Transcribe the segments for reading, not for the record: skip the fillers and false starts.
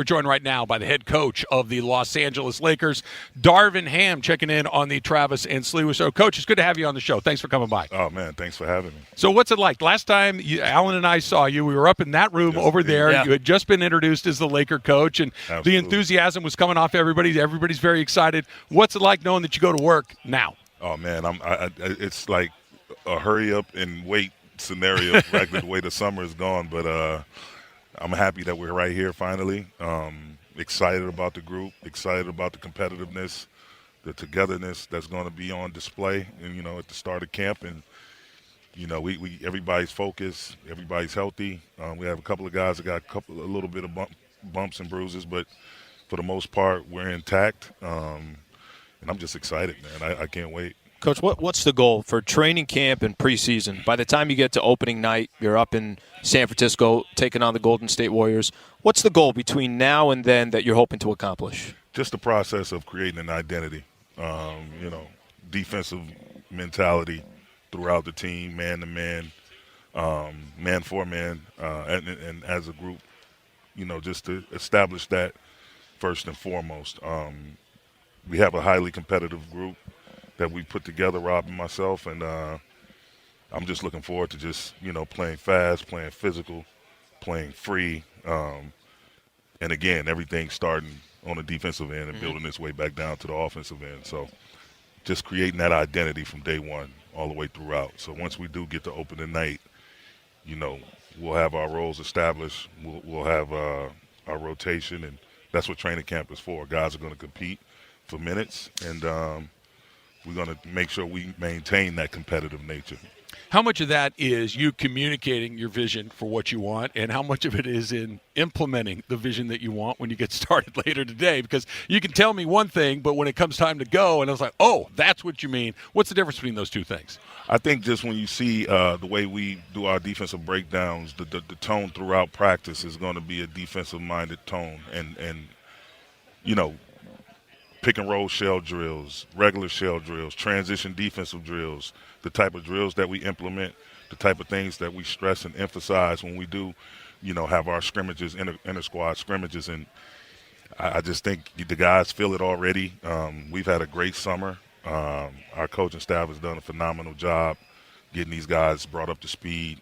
We're joined right now by the head coach of the Los Angeles Lakers, Darvin Ham, checking in on the Travis and Sliwa show. Coach, it's good to have you on the show. Thanks for coming by. Oh, man, thanks for having me. So what's it like? Last time Alan and I saw you, we were up in that room over there. Yeah. You had just been introduced as the Laker coach, and Absolutely. the enthusiasm was coming off everybody. Everybody's very excited. What's it like knowing that you go to work now? Oh, man, it's like a hurry-up and wait scenario, like the way the summer is gone. But I'm happy that we're right here finally. Excited about the group, excited about the competitiveness, the togetherness that's going to be on display, and at the start of camp. And we everybody's focused, everybody's healthy. We have a couple of guys that got a little bit of bumps and bruises, but for the most part, we're intact. And I'm just excited, man. I can't wait. Coach, what's the goal for training camp and preseason? By the time you get to opening night, you're up in San Francisco taking on the Golden State Warriors. What's the goal between now and then that you're hoping to accomplish? Just the process of creating an identity, defensive mentality throughout the team, man to man, man for man, and as a group, just to establish that first and foremost. We have a highly competitive group that we put together, Rob and myself, and I'm just looking forward to just, playing fast, playing physical, playing free, and again, everything starting on the defensive end and building its way back down to the offensive end. So just creating that identity from day one all the way throughout. So once we do get to opening night, we'll have our roles established, we'll have our rotation, and that's what training camp is for. Guys are going to compete for minutes, and we're going to make sure we maintain that competitive nature. How much of that is you communicating your vision for what you want, and how much of it is in implementing the vision that you want when you get started later today? Because you can tell me one thing, but when it comes time to go, and I was like, oh, that's what you mean. What's the difference between those two things? I think just when you see the way we do our defensive breakdowns, the tone throughout practice is going to be a defensive-minded tone. And pick and roll shell drills, regular shell drills, transition defensive drills, the type of drills that we implement, the type of things that we stress and emphasize when we do, have our scrimmages, inter-squad scrimmages. And I just think the guys feel it already. We've had a great summer. Our coaching staff has done a phenomenal job getting these guys brought up to speed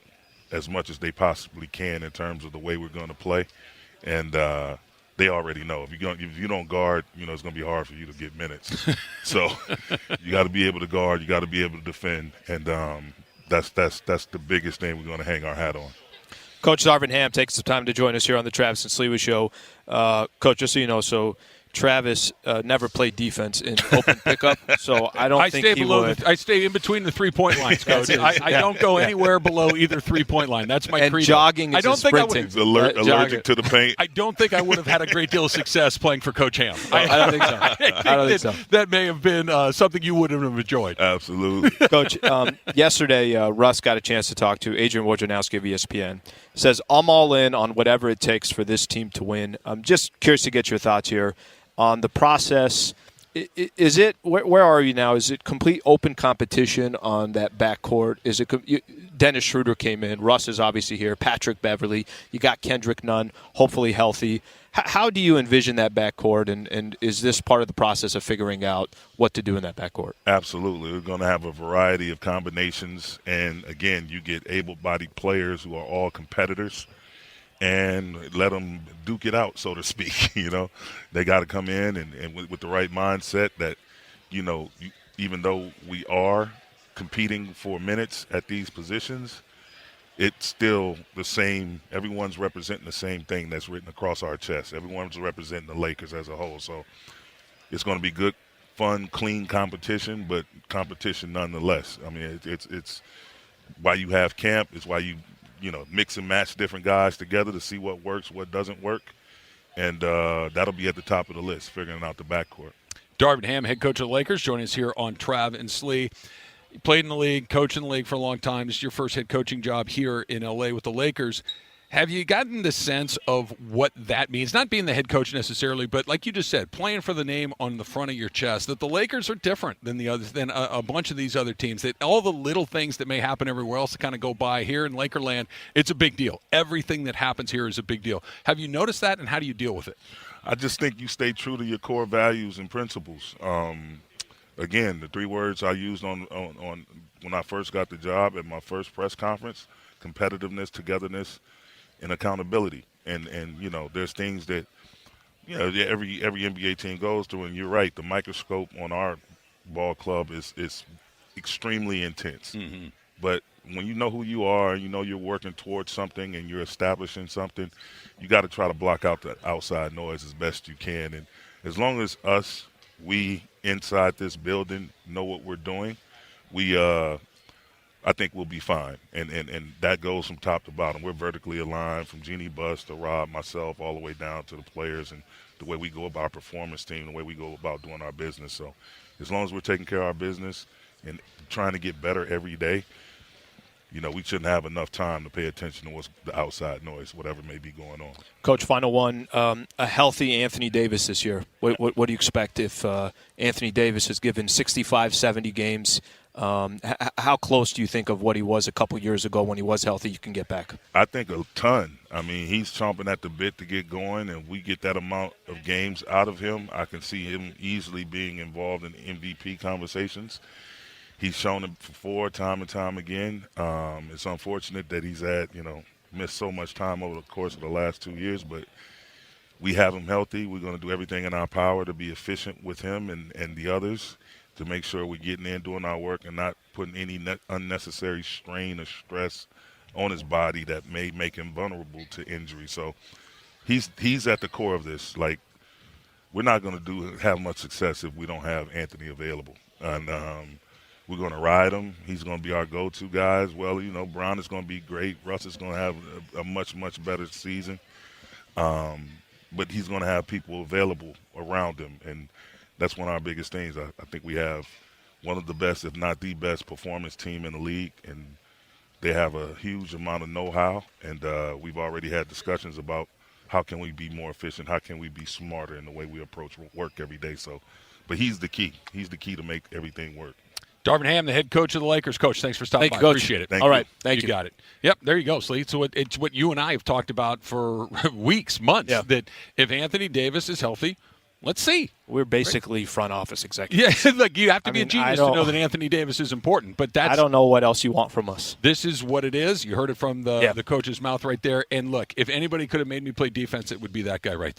as much as they possibly can in terms of the way we're going to play. And they already know if you don't guard, it's going to be hard for you to get minutes. So you got to be able to guard, you got to be able to defend, and that's the biggest thing we're going to hang our hat on. Coach Darvin Ham takes some time to join us here on the Travis and Sliwa show. Coach, just so you know, Travis never played defense in open pickup, so I think he would. I stay in between the three-point lines, Coach. I don't go anywhere below either three-point line. That's my and credo. Jogging is sprinting. He's allergic to the paint. I don't think I would have had a great deal of success playing for Coach Ham. I don't think so. I don't think so. That may have been something you wouldn't have enjoyed. Absolutely. Coach, yesterday Russ got a chance to talk to Adrian Wojnarowski of ESPN. Says, I'm all in on whatever it takes for this team to win. I'm just curious to get your thoughts here on the process. Is it where are you now? Is it complete open competition on that backcourt? Is it Dennis Schroeder came in, Russ is obviously here, Patrick Beverley, you got Kendrick Nunn, hopefully healthy. How do you envision that backcourt, and is this part of the process of figuring out what to do in that backcourt? Absolutely. We're going to have a variety of combinations, and again, you get able-bodied players who are all competitors, and let them duke it out, so to speak. They got to come in and with the right mindset that, even though we are competing for minutes at these positions, it's still the same. Everyone's representing the same thing that's written across our chest. Everyone's representing the Lakers as a whole. So it's going to be good, fun, clean competition, but competition nonetheless. I mean, it's why you have camp. It's why you mix and match different guys together to see what works, what doesn't work. And that'll be at the top of the list, figuring out the backcourt. Darvin Ham, head coach of the Lakers, joining us here on Trav and Slee. You played in the league, coached in the league for a long time. This is your first head coaching job here in L.A. with the Lakers. Have you gotten the sense of what that means? Not being the head coach necessarily, but like you just said, playing for the name on the front of your chest, that the Lakers are different than a bunch of these other teams, that all the little things that may happen everywhere else kind of go by. Here in Lakerland, it's a big deal. Everything that happens here is a big deal. Have you noticed that, and how do you deal with it? I just think you stay true to your core values and principles. Again, the 3 words I used on when I first got the job at my first press conference: competitiveness, togetherness, and accountability. And you know, there's things that, you know, every NBA team goes through, and you're right, the microscope on our ball club is extremely intense. Mm-hmm. But when you know who you are, you know you're working towards something and you're establishing something, you got to try to block out the outside noise as best you can. And as long as we inside this building know what we're doing, I think we'll be fine. And that goes from top to bottom. We're vertically aligned from Jeannie Buss to Rob, myself, all the way down to the players and the way we go about our performance team, the way we go about doing our business. So as long as we're taking care of our business and trying to get better every day, you know, we shouldn't have enough time to pay attention to what's the outside noise, whatever may be going on. Coach, final one. A healthy Anthony Davis this year. What do you expect if Anthony Davis is given 65, 70 games? How close do you think of what he was a couple years ago when he was healthy you can get back? I think a ton. I mean, he's chomping at the bit to get going, and we get that amount of games out of him. I can see him easily being involved in MVP conversations. He's shown it before, time and time again. It's unfortunate that he's missed so much time over the course of the last 2 years, but we have him healthy. We're going to do everything in our power to be efficient with him and the others to make sure we're getting in, doing our work, and not putting any unnecessary strain or stress on his body that may make him vulnerable to injury. So he's at the core of this. Like, we're not going to have much success if we don't have Anthony available. And we're going to ride him. He's going to be our go-to guy as well. You know, Brown is going to be great. Russ is going to have a much, much better season. But he's going to have people available around him, and that's one of our biggest things. I think we have one of the best, if not the best, performance team in the league, and they have a huge amount of know-how, and we've already had discussions about how can we be more efficient, how can we be smarter in the way we approach work every day. So, but he's the key. He's the key to make everything work. Darvin Ham, the head coach of the Lakers. Coach, thanks for stopping by. Thank you, Coach. Appreciate it. Thank All you. right. Thank you. You got it. Yep, there you go, Slee. So it's what you and I have talked about for weeks, months, that if Anthony Davis is healthy, let's see. We're basically front office executives. Yeah, look, you have to be a genius to know that Anthony Davis is important. But I don't know what else you want from us. This is what it is. You heard it from the coach's mouth right there. And look, if anybody could have made me play defense, it would be that guy right there.